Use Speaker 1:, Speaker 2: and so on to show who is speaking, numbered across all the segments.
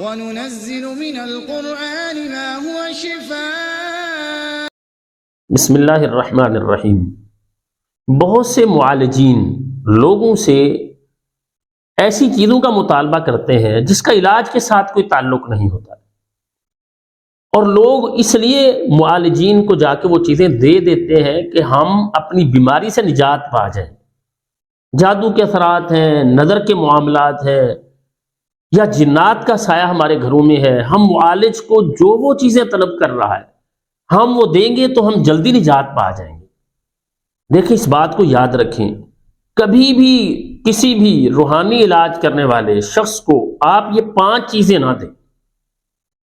Speaker 1: وَنُنَزِّلُ مِنَ الْقُرْآنِ مَا هُوَ شِفَاءٌ۔
Speaker 2: بسم اللہ الرحمن الرحیم۔ بہت سے معالجین لوگوں سے ایسی چیزوں کا مطالبہ کرتے ہیں جس کا علاج کے ساتھ کوئی تعلق نہیں ہوتا، اور لوگ اس لیے معالجین کو جا کے وہ چیزیں دے دیتے ہیں کہ ہم اپنی بیماری سے نجات پا جائیں۔ جادو کے اثرات ہیں، نظر کے معاملات ہیں، یا جنات کا سایہ ہمارے گھروں میں ہے، ہم معالج کو جو وہ چیزیں طلب کر رہا ہے ہم وہ دیں گے تو ہم جلدی نجات پا جائیں گے۔ دیکھیں، اس بات کو یاد رکھیں، کبھی بھی کسی بھی روحانی علاج کرنے والے شخص کو آپ یہ 5 چیزیں نہ دیں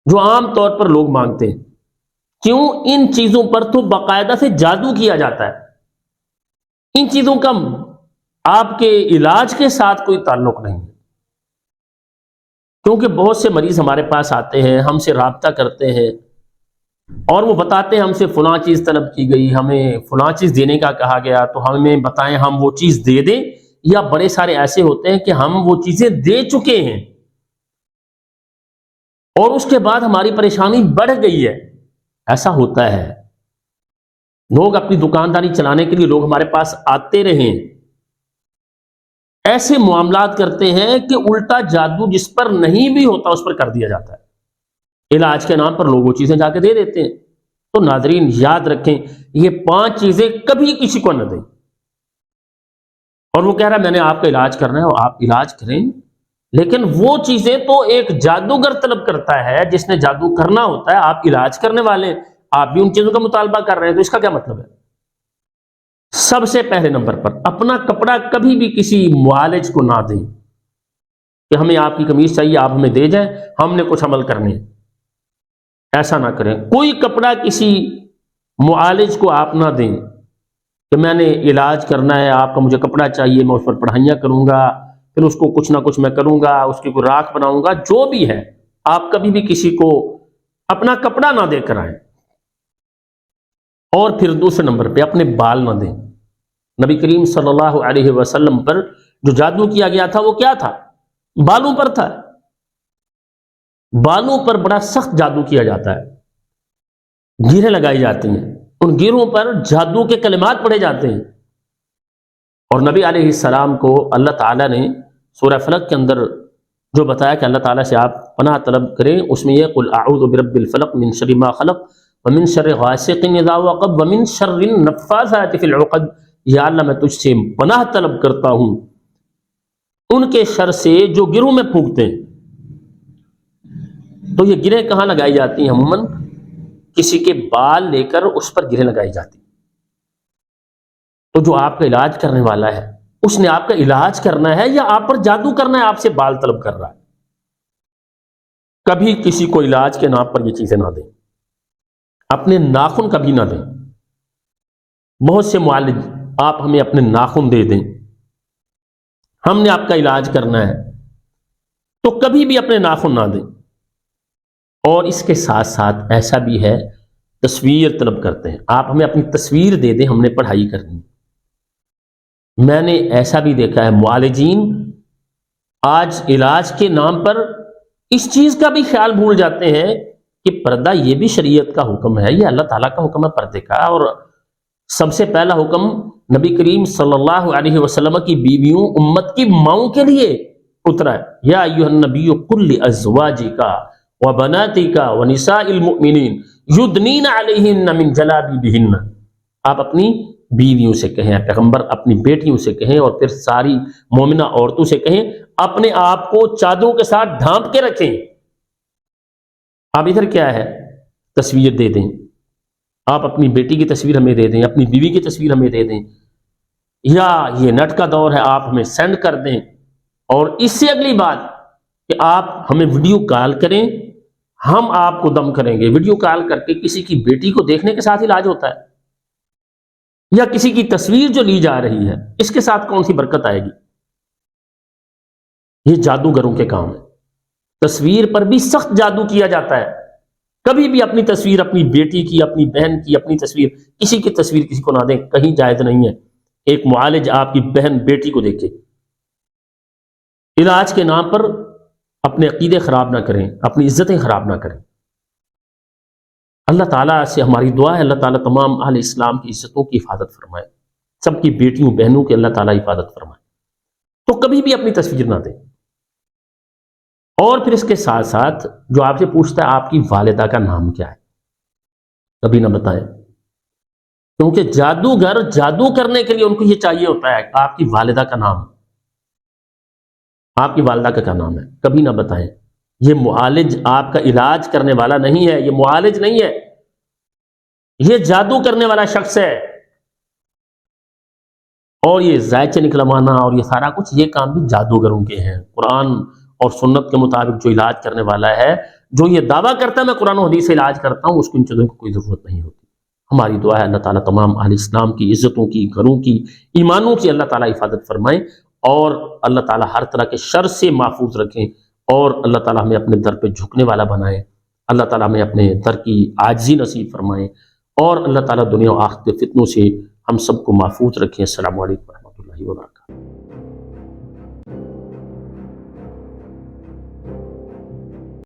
Speaker 2: جو عام طور پر لوگ مانگتے ہیں۔ کیوں؟ ان چیزوں پر تو باقاعدہ سے جادو کیا جاتا ہے، ان چیزوں کا آپ کے علاج کے ساتھ کوئی تعلق نہیں ہے۔ کیونکہ بہت سے مریض ہمارے پاس آتے ہیں، ہم سے رابطہ کرتے ہیں اور وہ بتاتے ہیں ہم سے فلاں چیز طلب کی گئی، ہمیں فلاں چیز دینے کا کہا گیا، تو ہمیں بتائیں ہم وہ چیز دے دیں۔ یا بڑے سارے ایسے ہوتے ہیں کہ ہم وہ چیزیں دے چکے ہیں اور اس کے بعد ہماری پریشانی بڑھ گئی ہے۔ ایسا ہوتا ہے، لوگ اپنی دکانداری چلانے کے لیے لوگ ہمارے پاس آتے رہیں، ایسے معاملات کرتے ہیں کہ الٹا جادو جس پر نہیں بھی ہوتا اس پر کر دیا جاتا ہے۔ علاج کے نام پر لوگ وہ چیزیں جا کے دے دیتے ہیں۔ تو ناظرین یاد رکھیں، یہ 5 چیزیں کبھی کسی کو نہ دیں۔ اور وہ کہہ رہا ہے میں نے آپ کا علاج کرنا ہے، اور آپ علاج کریں، لیکن وہ چیزیں تو ایک جادوگر طلب کرتا ہے جس نے جادو کرنا ہوتا ہے۔ آپ علاج کرنے والے، آپ بھی ان چیزوں کا مطالبہ کر رہے ہیں، تو اس کا کیا مطلب ہے؟ سب سے پہلے نمبر پر اپنا کپڑا کبھی بھی کسی معالج کو نہ دیں کہ ہمیں آپ کی قمیض چاہیے، آپ ہمیں دے جائیں، ہم نے کچھ عمل کرنے۔ ایسا نہ کریں۔ کوئی کپڑا کسی معالج کو آپ نہ دیں کہ میں نے علاج کرنا ہے، آپ کا مجھے کپڑا چاہیے، میں اس پر پڑھائیاں کروں گا، پھر اس کو کچھ نہ کچھ میں کروں گا، اس کی کوئی راکھ بناؤں گا، جو بھی ہے۔ آپ کبھی بھی کسی کو اپنا کپڑا نہ دے کر آئیں۔ اور پھر دوسرے نمبر پہ اپنے بال نہ دیں۔ نبی کریم صلی اللہ علیہ وسلم پر جو جادو کیا گیا تھا وہ کیا تھا؟ بالوں پر تھا۔ بالوں پر بڑا سخت جادو کیا جاتا ہے، گیریں لگائی جاتی ہیں، ان گیروں پر جادو کے کلمات پڑھے جاتے ہیں۔ اور نبی علیہ السلام کو اللہ تعالیٰ نے سورہ فلق کے اندر جو بتایا کہ اللہ تعالیٰ سے آپ پناہ طلب کریں، اس میں یہ قل اعوذ برب الفلق من شر ما خلق ومن شر غاسق اذا وقب ومن شر النفاثات فی العقد۔ یا اللہ میں تجھ سے پناہ طلب کرتا ہوں ان کے شر سے جو گروں میں پھونکتے ہیں۔ تو یہ گریں کہاں لگائی جاتی ہیں؟ عموماً کسی کے بال لے کر اس پر گریں لگائی جاتی ہیں۔ تو جو آپ کا علاج کرنے والا ہے اس نے آپ کا علاج کرنا ہے یا آپ پر جادو کرنا ہے؟ آپ سے بال طلب کر رہا ہے۔ کبھی کسی کو علاج کے نام پر یہ چیزیں نہ دیں۔ اپنے ناخن کبھی نہ دیں۔ بہت سے معالج آپ ہمیں اپنے ناخن دے دیں، ہم نے آپ کا علاج کرنا ہے، تو کبھی بھی اپنے ناخن نہ دیں۔ اور اس کے ساتھ ساتھ ایسا بھی ہے، تصویر طلب کرتے ہیں، آپ ہمیں اپنی تصویر دے دیں، ہم نے پڑھائی کرنی۔ میں نے ایسا بھی دیکھا ہے، معالجین آج علاج کے نام پر اس چیز کا بھی خیال بھول جاتے ہیں کہ پردہ یہ بھی شریعت کا حکم ہے، یہ اللہ تعالیٰ کا حکم ہے پردے کا۔ اور سب سے پہلا حکم نبی کریم صلی اللہ علیہ وسلم کی بیویوں، امت کی ماؤں کے لیے اترا ہے۔ یا ایھا النبی قل لازواجک وبناتک ونساء المؤمنین یدنین علیہن من جلابیبہن۔ آپ اپنی بیویوں سے کہیں، پیغمبر اپنی بیٹیوں سے کہیں، اور پھر ساری مومنہ عورتوں سے کہیں اپنے آپ کو چادروں کے ساتھ ڈھانپ کے رکھیں۔ آپ ادھر کیا ہے؟ تصویر دے دیں، آپ اپنی بیٹی کی تصویر ہمیں دے دیں، اپنی بیوی کی تصویر ہمیں دے دیں، یا یہ نیٹ کا دور ہے آپ ہمیں سینڈ کر دیں۔ اور اس سے اگلی بات کہ آپ ہمیں ویڈیو کال کریں، ہم آپ کو دم کریں گے۔ ویڈیو کال کر کے کسی کی بیٹی کو دیکھنے کے ساتھ علاج ہوتا ہے؟ یا کسی کی تصویر جو لی جا رہی ہے اس کے ساتھ کون سی برکت آئے گی؟ یہ جادوگروں کے کام ہے۔ تصویر پر بھی سخت جادو کیا جاتا ہے۔ کبھی بھی اپنی تصویر، اپنی بیٹی کی، اپنی بہن کی اپنی تصویر، کسی کی تصویر کسی کو نہ دیں، کہیں جائز نہیں ہے۔ ایک معالج آپ کی بہن بیٹی کو دیکھے، علاج کے نام پر اپنے عقیدے خراب نہ کریں، اپنی عزتیں خراب نہ کریں۔ اللہ تعالیٰ سے ہماری دعا ہے اللہ تعالیٰ تمام اہل اسلام کی عزتوں کی حفاظت فرمائے، سب کی بیٹیوں بہنوں کی اللہ تعالیٰ حفاظت فرمائے۔ تو کبھی بھی اپنی تصویر نہ دیں۔ اور پھر اس کے ساتھ ساتھ جو آپ سے پوچھتا ہے آپ کی والدہ کا نام کیا ہے، کبھی نہ بتائیں، کیونکہ جادوگر جادو کرنے کے لیے ان کو یہ چاہیے ہوتا ہے آپ کی والدہ کا نام، آپ کی والدہ کا کیا نام ہے، کبھی نہ بتائیں۔ یہ معالج آپ کا علاج کرنے والا نہیں ہے، یہ معالج نہیں ہے، یہ جادو کرنے والا شخص ہے۔ اور یہ ذائچے نکلوانا اور یہ سارا کچھ یہ کام بھی جادوگروں کے ہیں۔ قرآن اور سنت کے مطابق جو علاج کرنے والا ہے، جو یہ دعویٰ کرتا ہے میں قرآن و حدیث سے علاج کرتا ہوں، اس کو ان چیزوں کی کوئی ضرورت نہیں ہوتی۔ ہماری دعا ہے اللہ تعالیٰ تمام اہل اسلام کی عزتوں کی، گھروں کی، ایمانوں کی اللہ تعالیٰ حفاظت فرمائیں، اور اللہ تعالیٰ ہر طرح کے شر سے محفوظ رکھیں، اور اللہ تعالیٰ ہمیں اپنے در پہ جھکنے والا بنائیں، اللہ تعالیٰ ہمیں اپنے در کی عاجزی نصیب فرمائیں، اور اللہ تعالیٰ دنیا و آخرت کے فتنوں سے ہم سب کو محفوظ رکھیں۔ السلام علیکم ورحمۃ اللہ وبرکاتہ۔